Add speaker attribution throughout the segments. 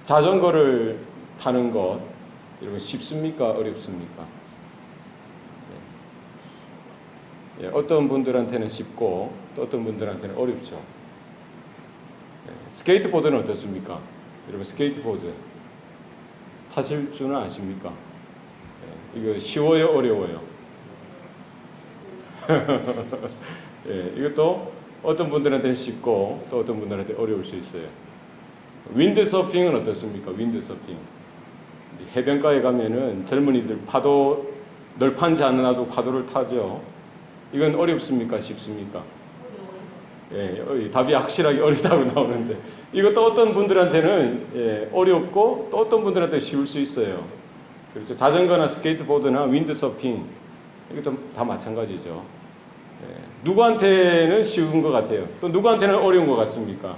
Speaker 1: 자전거를 타는 것, 이런 거 쉽습니까? 어렵습니까? 어떤 분들한테는 쉽고 또 어떤 분들한테는 어렵죠. 스케이트보드는 어떻습니까? 여러분, 스케이트보드 타실 줄은 아십니까? 이거 쉬워요? 어려워요? 이것도 어떤 분들한테는 쉽고 또 어떤 분들한테 어려울 수 있어요. 윈드서핑은 어떻습니까? 윈드서핑. 해변가에 가면은 젊은이들 파도 널판지 않아도 파도를 타죠. 이건 어렵습니까? 쉽습니까? 답이 확실하게 어렵다고 나오는데, 이것도 어떤 분들한테는 어렵고 또 어떤 분들한테 쉬울 수 있어요. 그렇죠. 자전거나 스케이트보드나 윈드서핑, 이것도 다 마찬가지죠. 누구한테는 쉬운 것 같아요. 또 누구한테는 어려운 것 같습니까?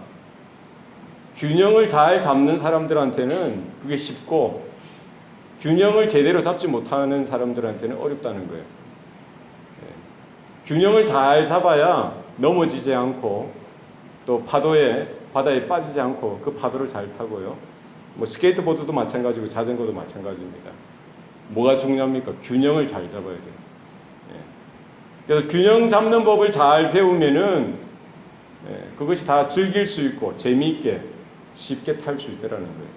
Speaker 1: 균형을 잘 잡는 사람들한테는 그게 쉽고, 균형을 제대로 잡지 못하는 사람들한테는 어렵다는 거예요. 균형을 잘 잡아야 넘어지지 않고 또 바다에 빠지지 않고 그 파도를 잘 타고요. 뭐 스케이트보드도 마찬가지고 자전거도 마찬가지입니다. 뭐가 중요합니까? 균형을 잘 잡아야 돼요. 그래서 균형 잡는 법을 잘 배우면은 그것이 다 즐길 수 있고 재미있게 쉽게 탈 수 있다라는 거예요.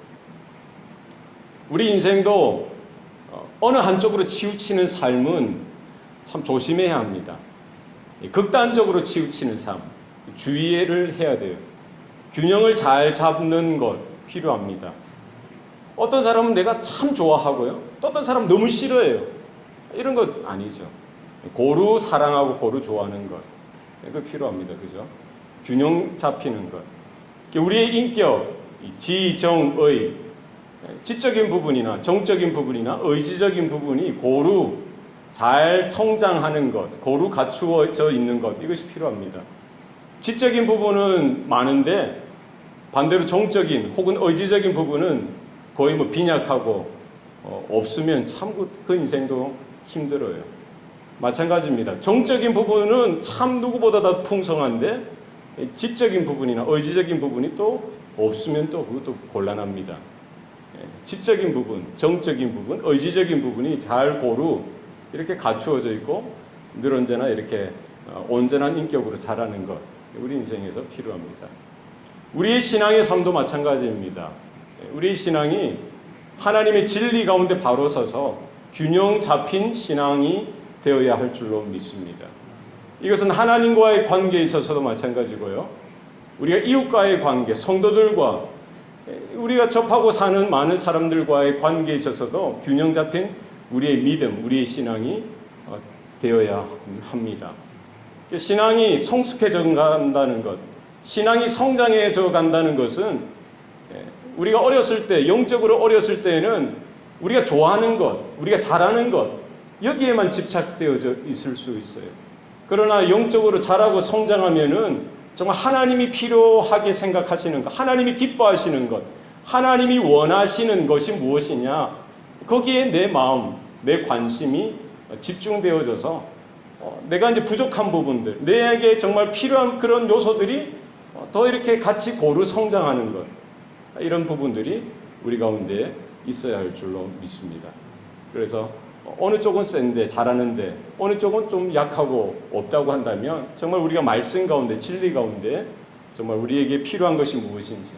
Speaker 1: 우리 인생도 어느 한쪽으로 치우치는 삶은 참 조심해야 합니다. 극단적으로 치우치는 삶, 주의를 해야 돼요. 균형을 잘 잡는 것 필요합니다. 어떤 사람은 내가 참 좋아하고요, 또 어떤 사람은 너무 싫어해요. 이런 것 아니죠. 고루 사랑하고 고루 좋아하는 것, 이거 필요합니다. 그죠? 균형 잡히는 것. 우리의 인격, 지, 정, 의, 지적인 부분이나 정적인 부분이나 의지적인 부분이 고루 잘 성장하는 것, 고루 갖추어져 있는 것, 이것이 필요합니다. 지적인 부분은 많은데 반대로 정적인 혹은 의지적인 부분은 거의 뭐 빈약하고 없으면 참 그 인생도 힘들어요. 마찬가지입니다. 정적인 부분은 참 누구보다 더 풍성한데 지적인 부분이나 의지적인 부분이 또 없으면 또 그것도 곤란합니다. 지적인 부분, 정적인 부분, 의지적인 부분이 잘 고루 이렇게 갖추어져 있고 늘 언제나 이렇게 온전한 인격으로 자라는 것, 우리 인생에서 필요합니다. 우리의 신앙의 삶도 마찬가지입니다. 우리의 신앙이 하나님의 진리 가운데 바로 서서 균형 잡힌 신앙이 되어야 할 줄로 믿습니다. 이것은 하나님과의 관계에 있어서도 마찬가지고요. 우리가 이웃과의 관계, 성도들과 우리가 접하고 사는 많은 사람들과의 관계에 있어서도 균형 잡힌 우리의 믿음, 우리의 신앙이 되어야 합니다. 신앙이 성숙해져 간다는 것, 신앙이 성장해져 간다는 것은 우리가 어렸을 때, 영적으로 어렸을 때에는 우리가 좋아하는 것, 우리가 잘하는 것, 여기에만 집착되어져 있을 수 있어요. 그러나 영적으로 자라고 성장하면은 정말 하나님이 필요하게 생각하시는 것, 하나님이 기뻐하시는 것, 하나님이 원하시는 것이 무엇이냐, 거기에 내 마음, 내 관심이 집중되어져서 내가 이제 부족한 부분들, 내게 정말 필요한 그런 요소들이 더 이렇게 같이 고루 성장하는 것, 이런 부분들이 우리 가운데 있어야 할 줄로 믿습니다. 그래서 어느 쪽은 센데 잘하는데 어느 쪽은 좀 약하고 없다고 한다면 정말 우리가 말씀 가운데, 진리 가운데 정말 우리에게 필요한 것이 무엇인지,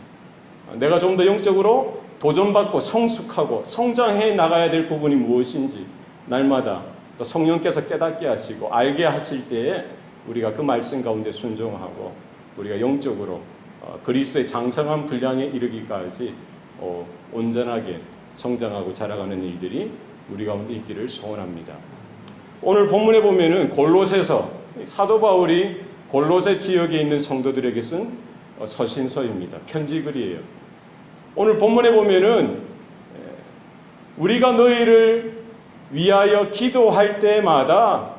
Speaker 1: 내가 좀 더 영적으로 도전받고 성숙하고 성장해 나가야 될 부분이 무엇인지 날마다 또 성령께서 깨닫게 하시고 알게 하실 때에 우리가 그 말씀 가운데 순종하고 우리가 영적으로 그리스도의 장성한 분량에 이르기까지 온전하게 성장하고 자라가는 일들이 우리 가운데 있기를 소원합니다. 오늘 본문에 보면은 골로새서, 사도 바울이 골로새 지역에 있는 성도들에게 쓴 서신서입니다. 편지글이에요. 오늘 본문에 보면은 우리가 너희를 위하여 기도할 때마다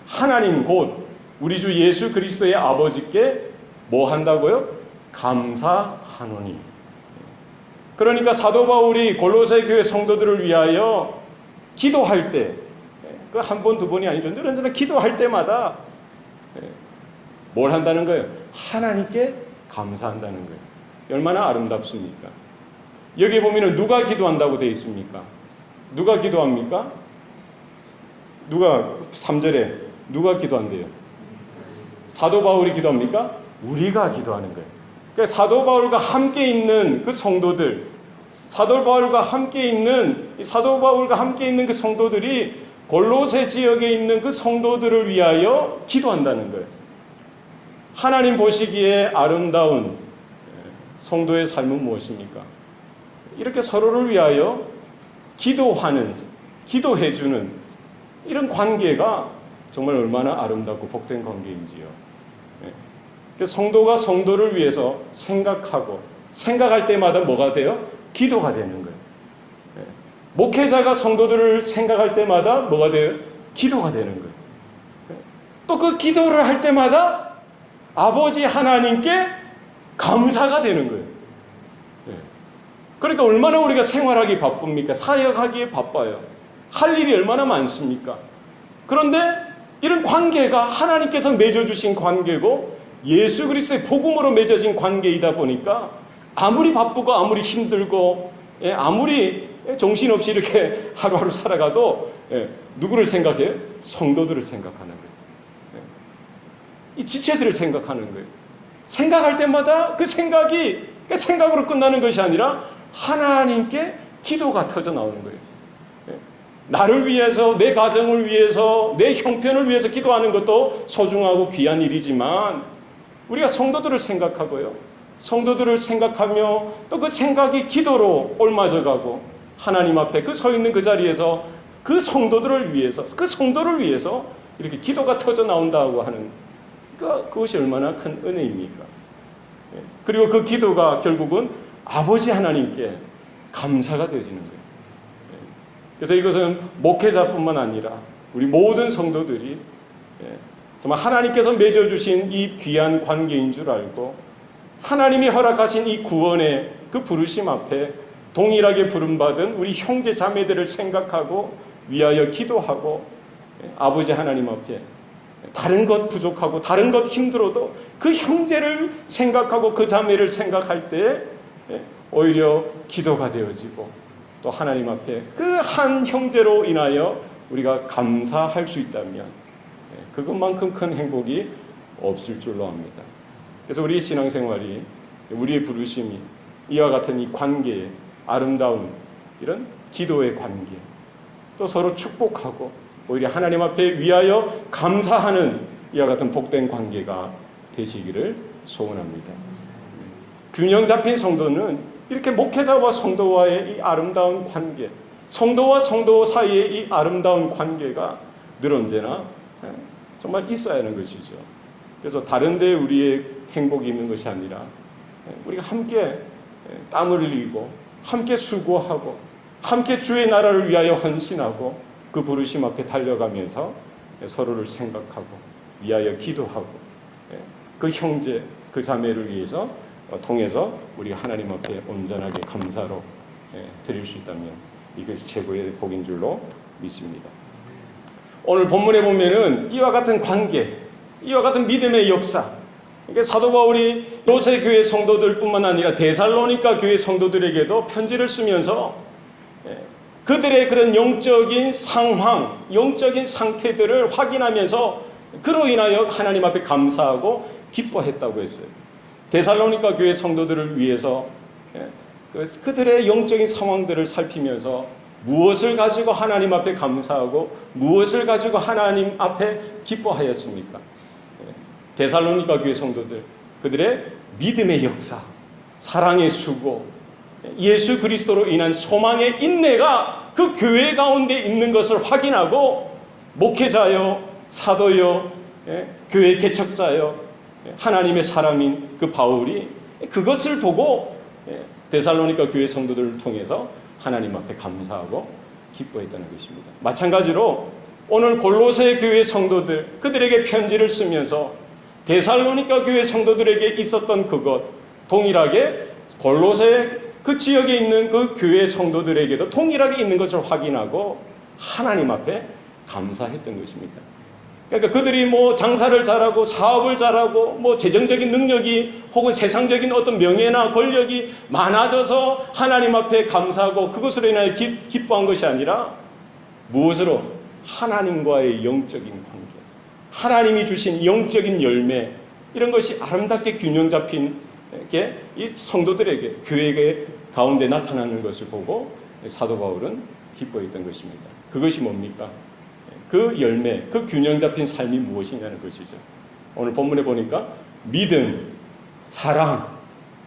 Speaker 1: 하나님 곧 우리 주 예수 그리스도의 아버지께 뭐 한다고요? 감사하노니. 그러니까 사도 바울이 골로새 교회 성도들을 위하여 기도할 때, 그 한 번, 두 번이 아니죠. 늘 언제나 기도할 때마다 뭘 한다는 거예요? 하나님께 감사한다는 거예요. 얼마나 아름답습니까? 여기 보면은 누가 기도한다고 되어 있습니까? 누가 기도합니까? 누가 3절에 누가 기도한대요? 사도 바울이 기도합니까? 우리가 기도하는 거예요. 그러니까 사도 바울과 함께 있는 그 성도들, 사도 바울과 함께 있는 그 성도들이 골로새 지역에 있는 그 성도들을 위하여 기도한다는 거예요. 하나님 보시기에 아름다운 성도의 삶은 무엇입니까? 이렇게 서로를 위하여 기도하는, 기도해주는 이런 관계가 정말 얼마나 아름답고 복된 관계인지요. 성도가 성도를 위해서 생각할 때마다 뭐가 돼요? 기도가 되는 거예요. 목회자가 성도들을 생각할 때마다 뭐가 돼요? 기도가 되는 거예요. 또 그 기도를 할 때마다 아버지 하나님께 감사가 되는 거예요. 그러니까 얼마나 우리가 생활하기 바쁩니까? 사역하기에 바빠요. 할 일이 얼마나 많습니까? 그런데 이런 관계가 하나님께서 맺어주신 관계고 예수 그리스도의 복음으로 맺어진 관계이다 보니까 아무리 바쁘고 아무리 힘들고 아무리 정신없이 이렇게 하루하루 살아가도 누구를 생각해요? 성도들을 생각하는 거예요. 이 지체들을 생각하는 거예요. 생각할 때마다 그 생각이 생각으로 끝나는 것이 아니라 하나님께 기도가 터져 나오는 거예요. 나를 위해서, 내 가정을 위해서, 내 형편을 위해서 기도하는 것도 소중하고 귀한 일이지만 우리가 성도들을 생각하고요. 성도들을 생각하며 또 그 생각이 기도로 옮아져 가고 하나님 앞에 그 서 있는 그 자리에서 그 성도들을 위해서, 그 성도를 위해서 이렇게 기도가 터져 나온다고 하는 그것이 얼마나 큰 은혜입니까? 그리고 그 기도가 결국은 아버지 하나님께 감사가 되어지는 거예요. 그래서 이것은 목회자뿐만 아니라 우리 모든 성도들이 정말 하나님께서 맺어주신 이 귀한 관계인 줄 알고 하나님이 허락하신 이 구원의 그 부르심 앞에 동일하게 부름받은 우리 형제 자매들을 생각하고 위하여 기도하고 아버지 하나님 앞에 다른 것 부족하고 다른 것 힘들어도 그 형제를 생각하고 그 자매를 생각할 때 오히려 기도가 되어지고 또 하나님 앞에 그 한 형제로 인하여 우리가 감사할 수 있다면 그것만큼 큰 행복이 없을 줄로 압니다. 그래서 우리의 신앙생활이, 우리의 부르심이 이와 같은 이 관계의 아름다운 이런 기도의 관계, 또 서로 축복하고 오히려 하나님 앞에 위하여 감사하는 이와 같은 복된 관계가 되시기를 소원합니다. 균형 잡힌 성도는 이렇게 목회자와 성도와의 이 아름다운 관계, 성도와 성도 사이의 이 아름다운 관계가 늘 언제나 정말 있어야 하는 것이죠. 그래서 다른 데 우리의 행복이 있는 것이 아니라 우리가 함께 땀을 흘리고 함께 수고하고 함께 주의 나라를 위하여 헌신하고 그 부르심 앞에 달려가면서 서로를 생각하고 위하여 기도하고 그 형제, 그 자매를 위해서 통해서 우리가 하나님 앞에 온전하게 감사로 드릴 수 있다면 이것이 최고의 복인 줄로 믿습니다. 오늘 본문에 보면은 이와 같은 관계, 이와 같은 믿음의 역사, 그러니까 사도 바울이 로세 교회 성도들뿐만 아니라 데살로니가 교회 성도들에게도 편지를 쓰면서 그들의 그런 영적인 상황, 영적인 상태들을 확인하면서 그로 인하여 하나님 앞에 감사하고 기뻐했다고 했어요. 데살로니가 교회 성도들을 위해서 그들의 영적인 상황들을 살피면서 무엇을 가지고 하나님 앞에 감사하고 무엇을 가지고 하나님 앞에 기뻐하였습니까? 데살로니가 교회 성도들, 그들의 믿음의 역사, 사랑의 수고, 예수 그리스도로 인한 소망의 인내가 그 교회 가운데 있는 것을 확인하고 목회자요, 사도요, 교회 개척자요, 하나님의 사람인 그 바울이 그것을 보고 데살로니가 교회 성도들을 통해서 하나님 앞에 감사하고 기뻐했다는 것입니다. 마찬가지로 오늘 골로새 교회 성도들, 그들에게 편지를 쓰면서 데살로니가 교회 성도들에게 있었던 그것 동일하게 골로새 그 지역에 있는 그 교회 성도들에게도 동일하게 있는 것을 확인하고 하나님 앞에 감사했던 것입니다. 그러니까 그들이 뭐 장사를 잘하고 사업을 잘하고 뭐 재정적인 능력이 혹은 세상적인 어떤 명예나 권력이 많아져서 하나님 앞에 감사하고 그것으로 인하여 기뻐한 것이 아니라 무엇으로? 하나님과의 영적인 관계, 하나님이 주신 영적인 열매, 이런 것이 아름답게 균형 잡힌 게 이 성도들에게, 교회 가운데 나타나는 것을 보고 사도 바울은 기뻐했던 것입니다. 그것이 뭡니까? 그 열매, 그 균형 잡힌 삶이 무엇이냐는 것이죠. 오늘 본문에 보니까 믿음, 사랑,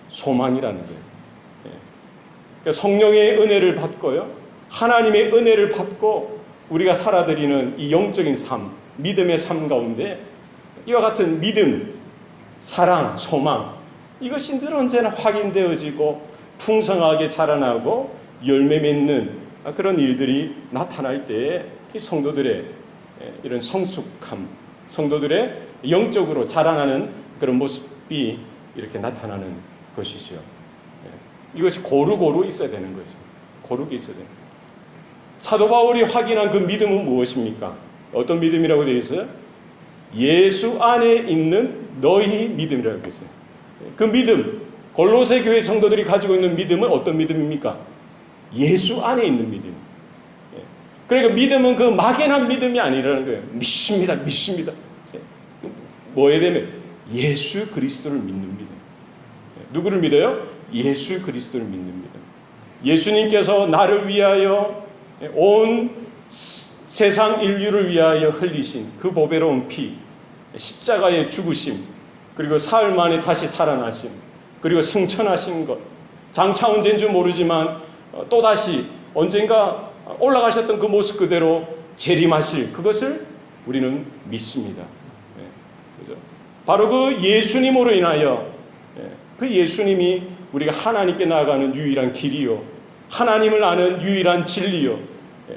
Speaker 1: 소망이라는 거예요. 그러니까 성령의 은혜를 받고요, 하나님의 은혜를 받고 우리가 살아드리는 이 영적인 삶, 믿음의 삶 가운데 이와 같은 믿음, 사랑, 소망, 이것이 늘 언제나 확인되어지고 풍성하게 자라나고 열매 맺는 그런 일들이 나타날 때에 이 성도들의 이런 성숙함, 성도들의 영적으로 자라나는 그런 모습이 이렇게 나타나는 것이죠. 이것이 고루고루 있어야 되는 거죠. 고루게 있어야 되는 거예요. 사도 바울이 확인한 그 믿음은 무엇입니까? 어떤 믿음이라고 되어 있어요? 예수 안에 있는 너희 믿음이라고 되어 있어요. 그 믿음, 골로새 교회 성도들이 가지고 있는 믿음은 어떤 믿음입니까? 예수 안에 있는 믿음. 그러니까 믿음은 그 막연한 믿음이 아니라는 거예요. 믿습니다. 뭐에 대면 예수 그리스도를 믿는 믿음. 누구를 믿어요? 예수 그리스도를 믿는 믿음. 예수님께서 나를 위하여 온 세상 인류를 위하여 흘리신 그 보배로운 피, 십자가의 죽으심, 그리고 사흘 만에 다시 살아나심, 그리고 승천하신 것, 장차 언제인 줄 모르지만 또다시 언젠가 올라가셨던 그 모습 그대로 재림하실 그것을 우리는 믿습니다. 그죠? 바로 그 예수님으로 인하여, 그 예수님이 우리가 하나님께 나아가는 유일한 길이요, 하나님을 아는 유일한 진리요,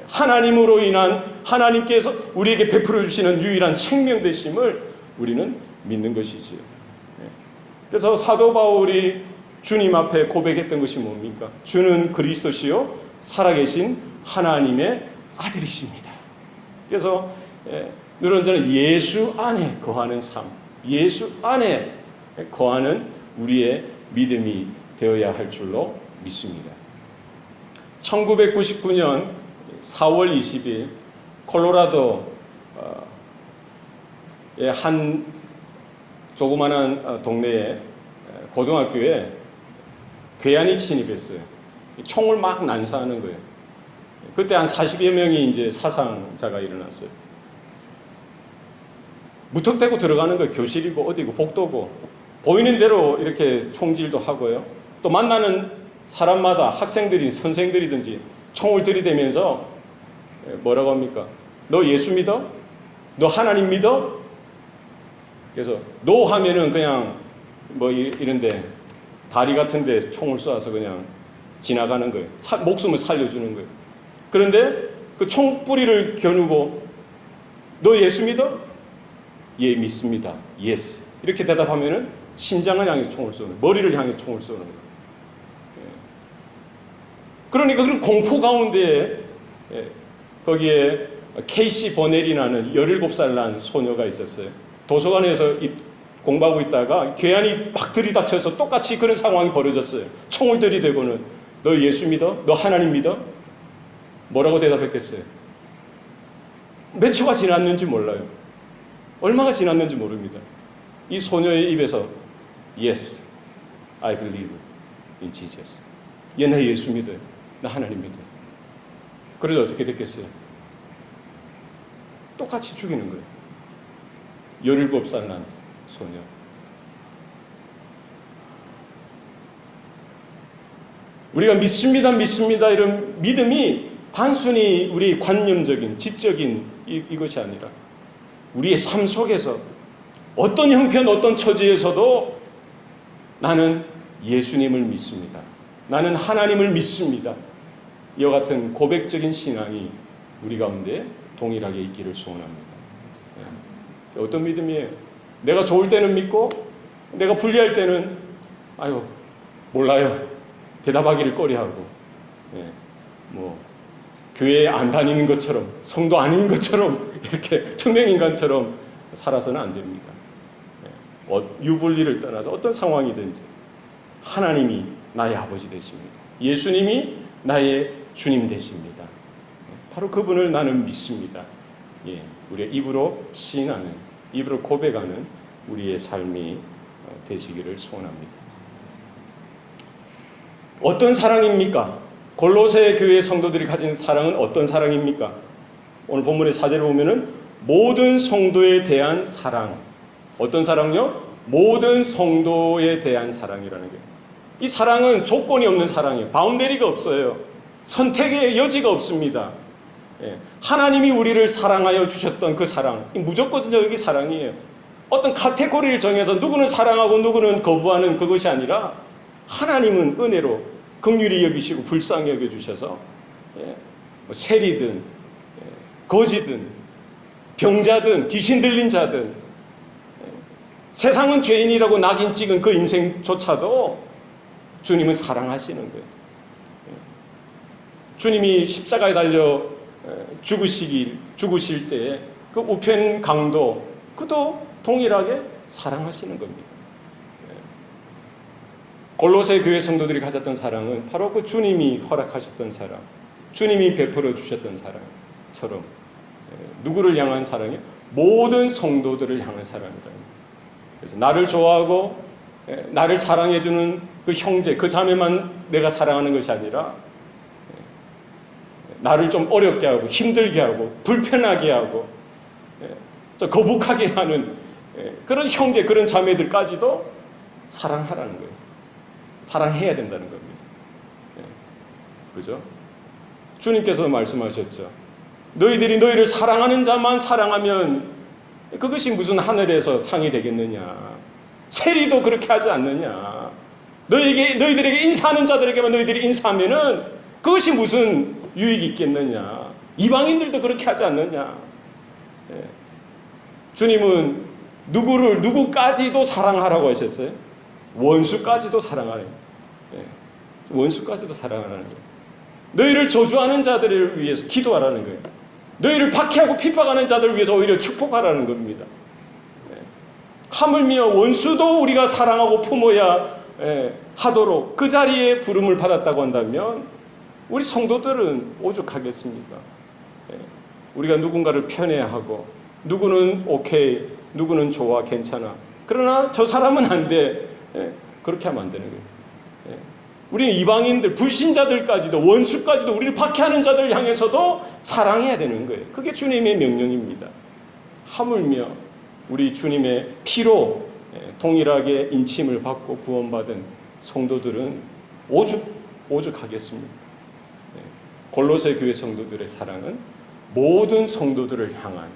Speaker 1: 하나님으로 인한 하나님께서 우리에게 베풀어 주시는 유일한 생명 되심을 우리는 믿는 것이지요. 그래서 사도 바울이 주님 앞에 고백했던 것이 뭡니까? 주는 그리스도시요 살아계신 하나님의 아들이십니다. 그래서 늘 언제나 예수 안에 거하는 삶, 예수 안에 거하는 우리의 믿음이 되어야 할 줄로 믿습니다. 1999년 4월 20일 콜로라도의 한 조그마한 동네에 고등학교에 괴한이 침입했어요. 총을 막 난사하는 거예요. 그때 한 40여 명이 이제 사상자가 일어났어요. 무턱대고 들어가는 거예요. 교실이고 어디고 복도고 보이는 대로 이렇게 총질도 하고요. 또 만나는 사람마다 학생들이 선생들이든지 총을 들이대면서 뭐라고 합니까? 너 예수 믿어? 너 하나님 믿어? 그래서 노 하면은 그냥 뭐 이런데 다리 같은데 총을 쏘아서 그냥 지나가는 거예요. 목숨을 살려주는 거예요. 그런데 그 총뿌리를 겨누고 너 예수 믿어? 예, 믿습니다. 예스. 이렇게 대답하면은 심장을 향해 총을 쏘는, 머리를 향해 총을 쏘는 거예요. 그러니까 그런 공포 가운데 거기에 케이시 버넬이라는 17살 난 소녀가 있었어요. 도서관에서 공부하고 있다가 괴한이 막 들이닥쳐서 똑같이 그런 상황이 벌어졌어요. 총을 들이대고는 너 예수 믿어? 너 하나님 믿어? 뭐라고 대답했겠어요? 몇 초가 지났는지 몰라요. 얼마가 지났는지 모릅니다. 이 소녀의 입에서 Yes, I believe in Jesus. 얘 나 예수 믿어요. 나 하나님 믿어요. 그래서 어떻게 됐겠어요? 똑같이 죽이는 거예요. 17살 난 소녀. 우리가 믿습니다 이런 믿음이 단순히 우리 관념적인 지적인 이것이 아니라 우리의 삶 속에서 어떤 형편 어떤 처지에서도 나는 예수님을 믿습니다. 나는 하나님을 믿습니다. 이와 같은 고백적인 신앙이 우리 가운데 동일하게 있기를 소원합니다. 어떤 믿음이에요? 내가 좋을 때는 믿고 내가 불리할 때는 아유 몰라요. 대답하기를 꺼려하고 뭐 교회에 안 다니는 것처럼, 성도 아닌 것처럼, 이렇게 투명인간처럼 살아서는 안 됩니다. 유불리를 떠나서 어떤 상황이든지 하나님이 나의 아버지 되십니다. 예수님이 나의 주님 되십니다. 바로 그분을 나는 믿습니다. 우리의 입으로 시인하는, 입으로 고백하는 우리의 삶이 되시기를 소원합니다. 어떤 사랑입니까? 골로새 교회 성도들이 가진 사랑은 어떤 사랑입니까? 오늘 본문의 4절을 보면은 모든 성도에 대한 사랑. 어떤 사랑요? 모든 성도에 대한 사랑이라는 거예요. 이 사랑은 조건이 없는 사랑이에요. 바운더리가 없어요. 선택의 여지가 없습니다. 하나님이 우리를 사랑하여 주셨던 그 사랑, 무조건적인 사랑이에요. 어떤 카테고리를 정해서 누구는 사랑하고 누구는 거부하는 그것이 아니라 하나님은 은혜로 긍휼히 여기시고 불쌍히 여겨주셔서 세리든 거지든 병자든 귀신 들린 자든 세상은 죄인이라고 낙인 찍은 그 인생조차도 주님은 사랑하시는 거예요. 주님이 십자가에 달려 죽으실 때에 그 우편 강도 그도 동일하게 사랑하시는 겁니다. 골로새 교회 성도들이 가졌던 사랑은 바로 그 주님이 허락하셨던 사랑, 주님이 베풀어 주셨던 사랑처럼 누구를 향한 사랑이요? 모든 성도들을 향한 사랑이다. 그래서 나를 좋아하고 나를 사랑해주는 그 형제, 그 자매만 내가 사랑하는 것이 아니라 나를 좀 어렵게 하고 힘들게 하고 불편하게 하고 거북하게 하는 그런 형제, 그런 자매들까지도 사랑하라는 거예요. 사랑해야 된다는 겁니다. 그죠? 주님께서 말씀하셨죠. 너희들이 너희를 사랑하는 자만 사랑하면 그것이 무슨 하늘에서 상이 되겠느냐. 세리도 그렇게 하지 않느냐. 너희들에게 인사하는 자들에게만 너희들이 인사하면은 그것이 무슨 유익이 있겠느냐. 이방인들도 그렇게 하지 않느냐. 주님은 누구까지도 사랑하라고 하셨어요? 원수까지도 사랑하라는 거예요. 원수까지도 사랑하라는 거예요. 너희를 저주하는 자들을 위해서 기도하라는 거예요. 너희를 박해하고 핍박하는 자들을 위해서 오히려 축복하라는 겁니다. 하물며 원수도 우리가 사랑하고 품어야 하도록 그 자리에 부름을 받았다고 한다면 우리 성도들은 오죽하겠습니까? 우리가 누군가를 편애하고 누구는 오케이, 누구는 좋아, 괜찮아. 그러나 저 사람은 안 돼. 그렇게 하면 안 되는 거예요. 우리는 이방인들, 불신자들까지도, 원수까지도, 우리를 박해하는 자들을 향해서도 사랑해야 되는 거예요. 그게 주님의 명령입니다. 하물며 우리 주님의 피로 동일하게 인침을 받고 구원받은 성도들은 오죽하겠습니까? 골로새 교회 성도들의 사랑은 모든 성도들을 향한,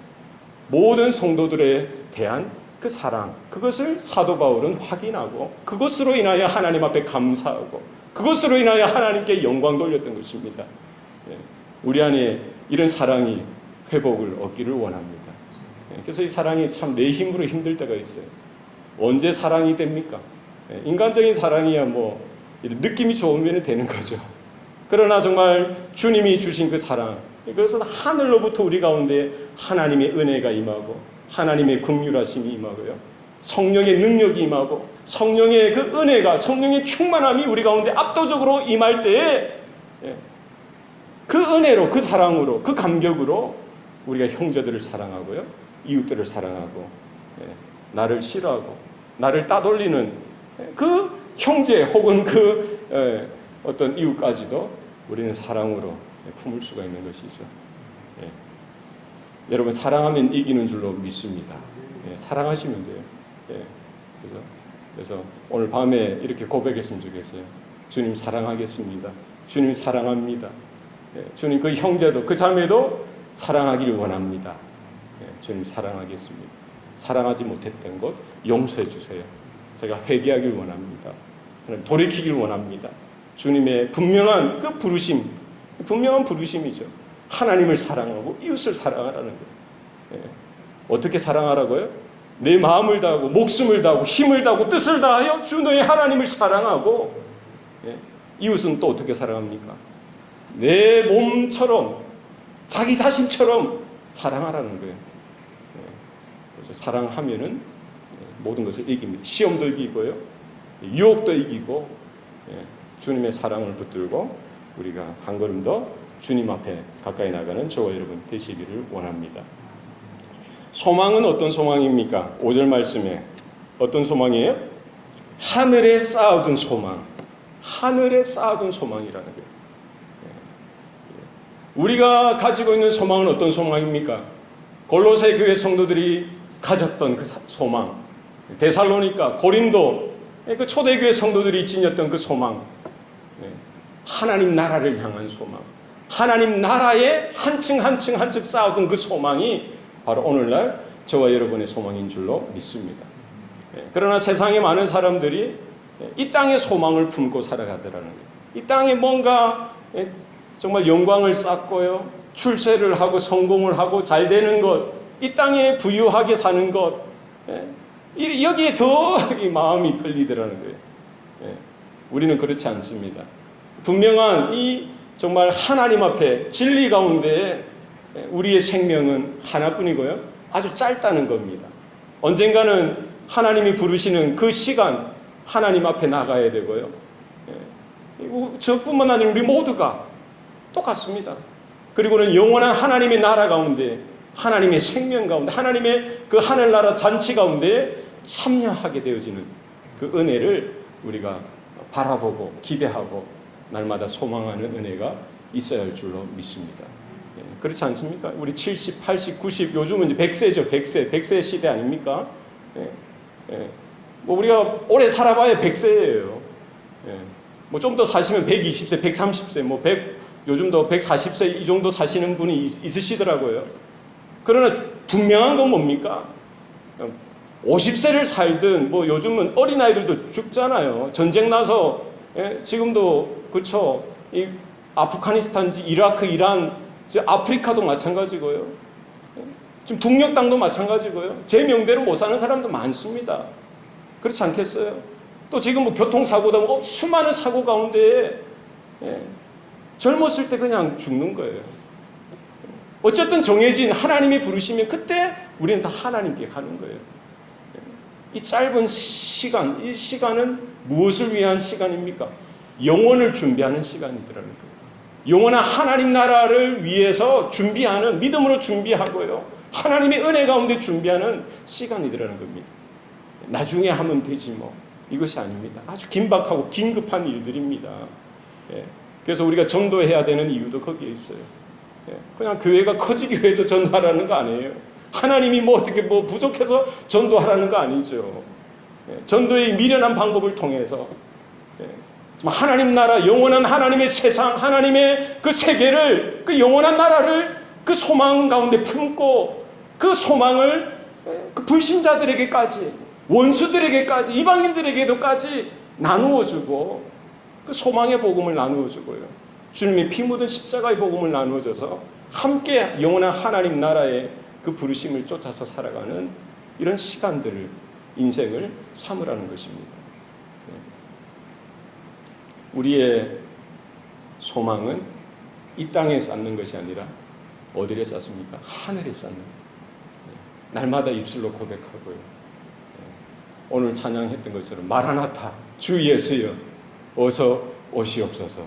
Speaker 1: 모든 성도들에 대한 그 사랑, 그것을 사도 바울은 확인하고 그것으로 인하여 하나님 앞에 감사하고 그것으로 인하여 하나님께 영광 돌렸던 것입니다. 우리 안에 이런 사랑이 회복을 얻기를 원합니다. 그래서 이 사랑이 참 내 힘으로 힘들 때가 있어요. 언제 사랑이 됩니까? 인간적인 사랑이야 뭐 느낌이 좋으면 되는 거죠. 그러나 정말 주님이 주신 그 사랑, 그것은 하늘로부터 우리 가운데 하나님의 은혜가 임하고 하나님의 긍휼하심이 임하고요, 성령의 능력이 임하고 성령의 그 은혜가, 성령의 충만함이 우리 가운데 압도적으로 임할 때에 그 은혜로, 그 사랑으로, 그 감격으로 우리가 형제들을 사랑하고요, 이웃들을 사랑하고 나를 싫어하고 나를 따돌리는 그 형제 혹은 그 어떤 이웃까지도 우리는 사랑으로 품을 수가 있는 것이죠. 여러분, 사랑하면 이기는 줄로 믿습니다. 사랑하시면 돼요. 그래서 오늘 밤에 이렇게 고백했으면 좋겠어요. 주님 사랑하겠습니다. 주님 사랑합니다. 주님 그 형제도 그 자매도 사랑하기를 원합니다. 주님 사랑하겠습니다. 사랑하지 못했던 것 용서해 주세요. 제가 회개하길 원합니다. 돌이키길 원합니다. 주님의 분명한 그 부르심, 분명한 부르심이죠. 하나님을 사랑하고 이웃을 사랑하라는 거예요. 어떻게 사랑하라고요? 내 마음을 다하고 목숨을 다하고 힘을 다하고 뜻을 다하여 주 너의 하나님을 사랑하고, 이웃은 또 어떻게 사랑합니까? 내 몸처럼 자기 자신처럼 사랑하라는 거예요. 그래서 사랑하면은 모든 것을 이깁니다. 시험도 이기고요, 유혹도 이기고, 주님의 사랑을 붙들고 우리가 한 걸음 더 주님 앞에 가까이 나가는 저와 여러분 되시기를 원합니다. 소망은 어떤 소망입니까? 5절 말씀에 어떤 소망이에요? 하늘에 쌓아둔 소망. 하늘에 쌓아둔 소망이라는 거예요. 우리가 가지고 있는 소망은 어떤 소망입니까? 골로새 교회 성도들이 가졌던 그 소망, 데살로니가, 고린도 그 초대교회 성도들이 지녔던 그 소망, 하나님 나라를 향한 소망, 하나님 나라에 한층 쌓아둔 그 소망이 바로 오늘날 저와 여러분의 소망인 줄로 믿습니다. 그러나 세상에 많은 사람들이 이 땅의 소망을 품고 살아가더라는 거예요. 이 땅에 뭔가 정말 영광을 쌓고요, 출세를 하고 성공을 하고 잘 되는 것, 이 땅에 부유하게 사는 것, 여기에 더 이 마음이 끌리더라는 거예요. 우리는 그렇지 않습니다. 분명한 이 정말 하나님 앞에 진리 가운데 우리의 생명은 하나뿐이고요, 아주 짧다는 겁니다. 언젠가는 하나님이 부르시는 그 시간 하나님 앞에 나가야 되고요, 저뿐만 아니라 우리 모두가 똑같습니다. 그리고는 영원한 하나님의 나라 가운데, 하나님의 생명 가운데, 하나님의 그 하늘나라 잔치 가운데 참여하게 되어지는 그 은혜를 우리가 바라보고 기대하고 날마다 소망하는 은혜가 있어야 할 줄로 믿습니다. 그렇지 않습니까? 우리 70, 80, 90, 요즘은 이제 100세죠. 100세 시대 아닙니까? 뭐 우리가 오래 살아봐야 100세예요. 뭐 좀 더 사시면 120세, 130세, 뭐 100, 요즘도 140세 이 정도 사시는 분이 있으시더라고요. 그러나 분명한 건 뭡니까? 50세를 살든, 뭐 요즘은 어린아이들도 죽잖아요. 전쟁 나서, 지금도, 그렇죠. 이 아프가니스탄, 이라크, 이란, 아프리카도 마찬가지고요. 지금 북녘 땅도 마찬가지고요. 제 명대로 못 사는 사람도 많습니다. 그렇지 않겠어요? 또 지금 뭐 교통사고도 수많은 사고 가운데 젊었을 때 그냥 죽는 거예요. 어쨌든 정해진 하나님이 부르시면 그때 우리는 다 하나님께 가는 거예요. 이 짧은 시간, 이 시간은 무엇을 위한 시간입니까? 영혼을 준비하는 시간이더라는 거예요. 영원한 하나님 나라를 위해서 준비하는, 믿음으로 준비하고요, 하나님의 은혜 가운데 준비하는 시간이더라는 겁니다. 나중에 하면 되지 뭐, 이것이 아닙니다. 아주 긴박하고 긴급한 일들입니다. 그래서 우리가 전도해야 되는 이유도 거기에 있어요. 그냥 교회가 커지기 위해서 전도하라는 거 아니에요. 하나님이 뭐 어떻게 뭐 부족해서 전도하라는 거 아니죠. 전도의 미련한 방법을 통해서 하나님 나라, 영원한 하나님의 세상, 하나님의 그 세계를, 그 영원한 나라를 그 소망 가운데 품고 그 소망을 그 불신자들에게까지, 원수들에게까지, 이방인들에게도까지 나누어주고 그 소망의 복음을 나누어주고요, 주님의 피 묻은 십자가의 복음을 나누어줘서 함께 영원한 하나님 나라의 그 부르심을 쫓아서 살아가는 이런 시간들을, 인생을 삼으라는 것입니다. 우리의 소망은 이 땅에 쌓는 것이 아니라 어디에 쌓습니까? 하늘에 쌓는, 날마다 입술로 고백하고요, 오늘 찬양했던 것처럼 마라나타, 주 예수여 어서 오시옵소서.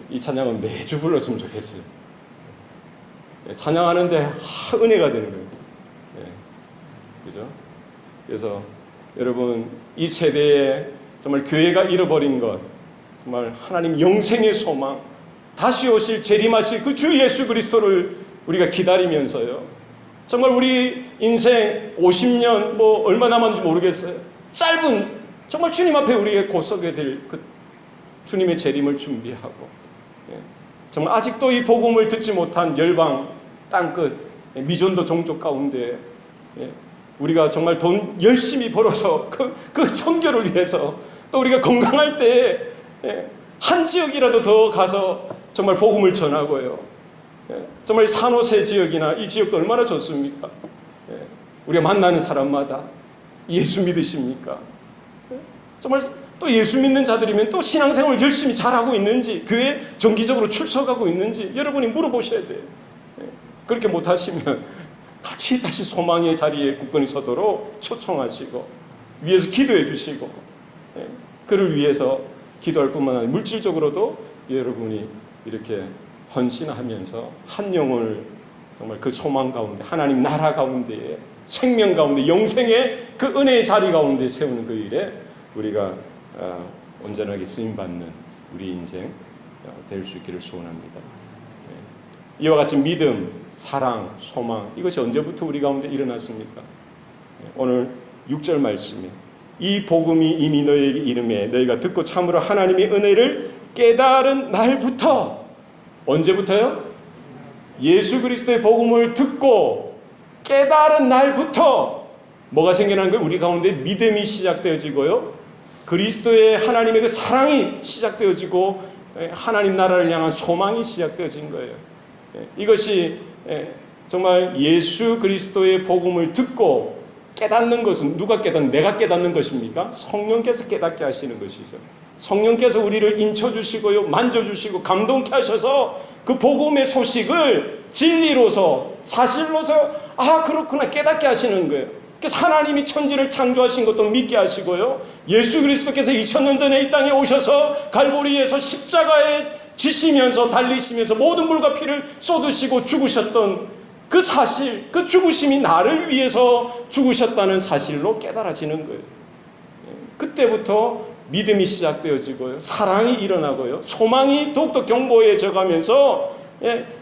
Speaker 1: 이 찬양은 매주 불렀으면 좋겠어요. 찬양하는데 은혜가 되는 거예요. 그죠? 그래서 여러분, 이 세대에 정말 교회가 잃어버린 것, 정말 하나님 영생의 소망, 다시 오실 재림하실 그 주 예수 그리스도를 우리가 기다리면서요, 정말 우리 인생 50년 뭐 얼마 남았는지 모르겠어요. 짧은, 정말 주님 앞에 우리가 곧 서게 될 그 주님의 재림을 준비하고, 정말 아직도 이 복음을 듣지 못한 열방 땅끝 미전도 종족 가운데 우리가 정말 돈 열심히 벌어서 그 선교를 위해서, 또 우리가 건강할 때 한 지역이라도 더 가서 정말 복음을 전하고요, 정말 산호세 지역이나 이 지역도 얼마나 좋습니까? 우리가 만나는 사람마다 예수 믿으십니까? 정말 또 예수 믿는 자들이면 또 신앙생활을 열심히 잘하고 있는지, 교회 정기적으로 출석하고 있는지 여러분이 물어보셔야 돼요. 그렇게 못하시면 같이 다시 소망의 자리에 굳건히 서도록 초청하시고 위에서 기도해 주시고, 그를 위해서 기도할 뿐만 아니라 물질적으로도 여러분이 이렇게 헌신하면서 한 영혼을 정말 그 소망 가운데, 하나님 나라 가운데에, 생명 가운데, 영생의 그 은혜의 자리 가운데 세우는 그 일에 우리가 온전하게 쓰임받는 우리 인생 될 수 있기를 소원합니다. 이와 같이 믿음, 사랑, 소망, 이것이 언제부터 우리 가운데 일어났습니까? 오늘 6절 말씀에 이 복음이 이미 너희에게 이름에 너희가 듣고 참으로 하나님의 은혜를 깨달은 날부터. 언제부터요? 예수 그리스도의 복음을 듣고 깨달은 날부터 뭐가 생겨나는 거예요? 우리 가운데 믿음이 시작되어지고요, 그리스도의 하나님의 그 사랑이 시작되어지고 하나님 나라를 향한 소망이 시작되어진 거예요. 이것이 정말 예수 그리스도의 복음을 듣고 깨닫는 것은 누가 깨닫는, 내가 깨닫는 것입니까? 성령께서 깨닫게 하시는 것이죠. 성령께서 우리를 인쳐주시고요, 만져주시고 감동케 하셔서 그 복음의 소식을 진리로서, 사실로서 그렇구나 깨닫게 하시는 거예요. 그래서 하나님이 천지를 창조하신 것도 믿게 하시고요, 예수 그리스도께서 2000년 전에 이 땅에 오셔서 갈보리에서 십자가에 지시면서 달리시면서 모든 물과 피를 쏟으시고 죽으셨던 그 사실, 그 죽으심이 나를 위해서 죽으셨다는 사실로 깨달아지는 거예요. 그때부터 믿음이 시작되어지고요, 사랑이 일어나고요, 소망이 더욱더 견고해져 가면서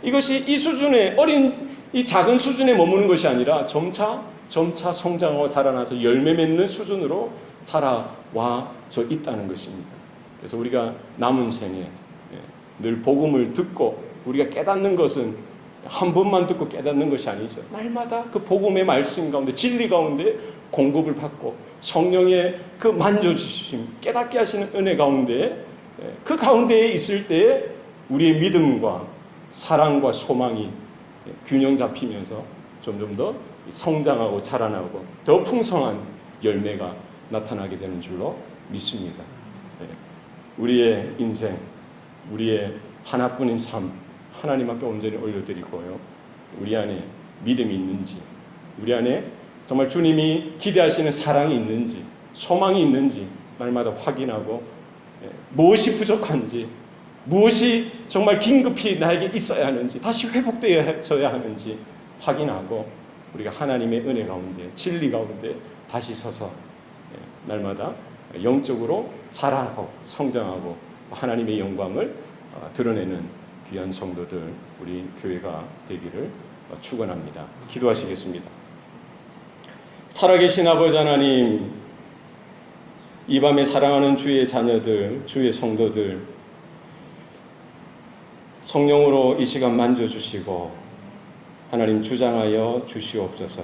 Speaker 1: 이것이 이 수준의 어린 이 작은 수준에 머무는 것이 아니라 점차 성장하고 자라나서 열매 맺는 수준으로 자라와져 있다는 것입니다. 그래서 우리가 남은 생에 늘 복음을 듣고 우리가 깨닫는 것은 한 번만 듣고 깨닫는 것이 아니죠. 날마다 그 복음의 말씀 가운데, 진리 가운데 공급을 받고 성령의 그 만져주심, 깨닫게 하시는 은혜 가운데, 그 가운데에 있을 때에 우리의 믿음과 사랑과 소망이 균형 잡히면서 점점 더 성장하고 자라나고 더 풍성한 열매가 나타나게 되는 줄로 믿습니다. 우리의 인생, 우리의 하나뿐인 삶 하나님 앞에 온전히 올려드리고요, 우리 안에 믿음이 있는지, 우리 안에 정말 주님이 기대하시는 사랑이 있는지, 소망이 있는지 날마다 확인하고, 무엇이 부족한지, 무엇이 정말 긴급히 나에게 있어야 하는지, 다시 회복되어야 하는지 확인하고 우리가 하나님의 은혜 가운데, 진리 가운데 다시 서서 날마다 영적으로 자라고 성장하고 하나님의 영광을 드러내는 귀한 성도들, 우리 교회가 되기를 축원합니다. 기도하시겠습니다. 살아계신 아버지 하나님, 이 밤에 사랑하는 주의 자녀들, 주의 성도들 성령으로 이 시간 만져주시고 하나님 주장하여 주시옵소서.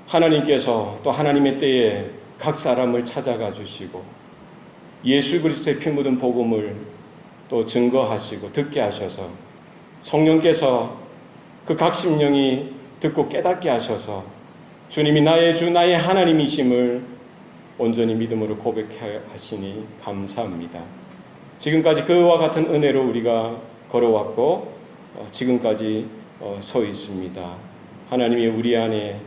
Speaker 1: 하나님께서 또 하나님의 때에 각 사람을 찾아가 주시고 예수 그리스도의 피 묻은 복음을 또 증거하시고 듣게 하셔서 성령께서 그 각 심령이 듣고 깨닫게 하셔서 주님이 나의 주, 나의 하나님이심을 온전히 믿음으로 고백하시니 감사합니다. 지금까지 그와 같은 은혜로 우리가 걸어왔고 지금까지 서 있습니다. 하나님이 우리 안에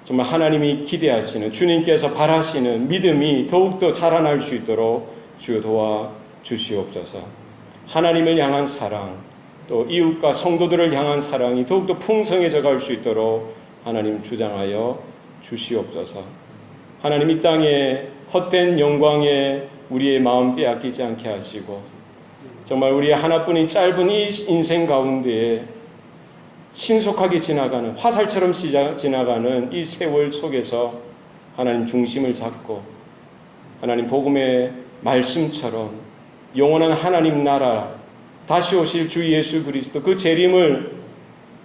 Speaker 1: 정말 하나님이 기대하시는, 주님께서 바라시는 믿음이 더욱더 자라날 수 있도록 주여 도와 주시옵소서. 하나님을 향한 사랑, 또 이웃과 성도들을 향한 사랑이 더욱더 풍성해져 갈 수 있도록 하나님 주장하여 주시옵소서. 하나님 이 땅에 헛된 영광에 우리의 마음 빼앗기지 않게 하시고 정말 우리의 하나뿐인 짧은 이 인생 가운데에 신속하게 지나가는, 화살처럼 지나가는 이 세월 속에서 하나님 중심을 잡고 하나님 복음의 말씀처럼 영원한 하나님 나라, 다시 오실 주 예수 그리스도 그 재림을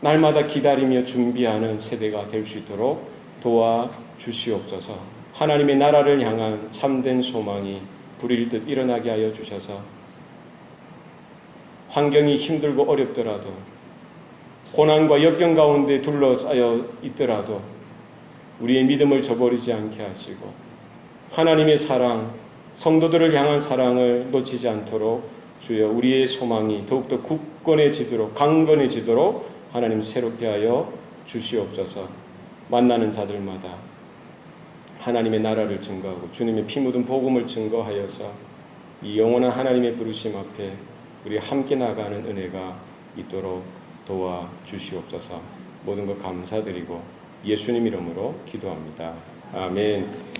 Speaker 1: 날마다 기다리며 준비하는 세대가 될 수 있도록 도와주시옵소서. 하나님의 나라를 향한 참된 소망이 불일 듯 일어나게 하여 주셔서 환경이 힘들고 어렵더라도, 고난과 역경 가운데 둘러싸여 있더라도 우리의 믿음을 저버리지 않게 하시고 하나님의 사랑, 성도들을 향한 사랑을 놓치지 않도록 주여 우리의 소망이 더욱더 굳건해지도록 강건해지도록 하나님 새롭게 하여 주시옵소서. 만나는 자들마다 하나님의 나라를 증거하고 주님의 피 묻은 복음을 증거하여서 이 영원한 하나님의 부르심 앞에 우리 함께 나가는 은혜가 있도록 도와주시옵소서. 모든 것 감사드리고 예수님 이름으로 기도합니다. 아멘.